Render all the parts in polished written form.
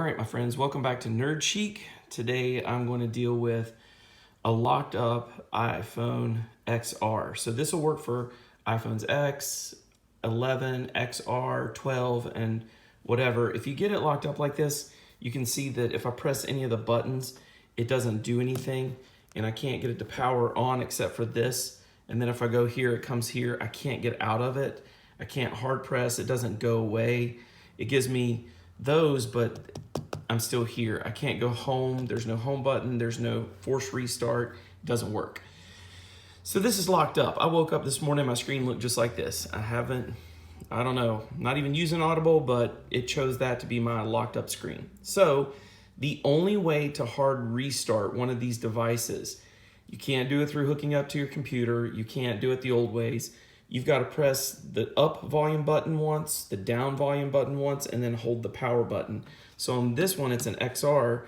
All right, my friends, welcome back to Nerd Chic. Today I'm going to deal with a locked up iPhone XR. So this will work for iPhones X, 11, XR, 12, and whatever. If you get it locked up like this, you can see that if I press any of the buttons, it doesn't do anything, and I can't get it to power on except for this. And then if I go here, it comes here. I can't get out of it. I can't hard press. It doesn't go away. It gives me those, but I'm still here. I can't go home. There's no home button. There's no force restart. It doesn't work. So this is locked up. I woke up this morning, my screen looked just like this. I don't know, not even using Audible, but it chose that to be my locked up screen. So the only way to hard restart one of these devices, you can't do it through hooking up to your computer. You can't do it the old ways. You've got to press the up volume button once, the down volume button once, and then hold the power button. So on this one, it's an XR,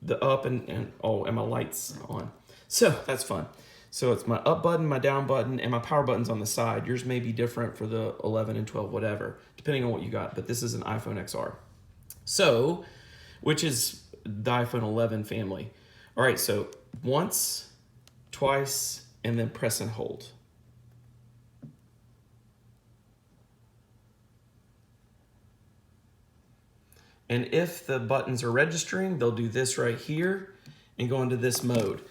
the up and my light's on. So that's fun. So it's my up button, my down button, and my power button's on the side. Yours may be different for the 11 and 12, whatever, depending on what you got, but this is an iPhone XR. So, which is the iPhone 11 family. All right, so once, twice, and then press and hold. And if the buttons are registering, they'll do this right here and go into this mode.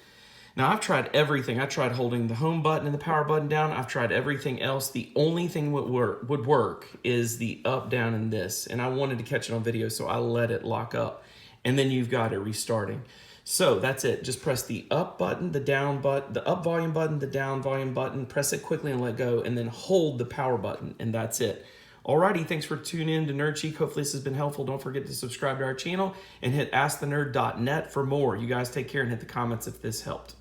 Now I've tried everything. I tried holding the home button and the power button down. I've tried everything else. The only thing would work is the up, down, and this. And I wanted to catch it on video, so I let it lock up. And then you've got it restarting. So that's it. Just press the up button, the down button, the up volume button, the down volume button, press it quickly and let go, and then hold the power button, and that's it. Alrighty, thanks for tuning in to Nerd Chic. Hopefully this has been helpful. Don't forget to subscribe to our channel and hit askthenerd.net for more. You guys take care and hit the comments if this helped.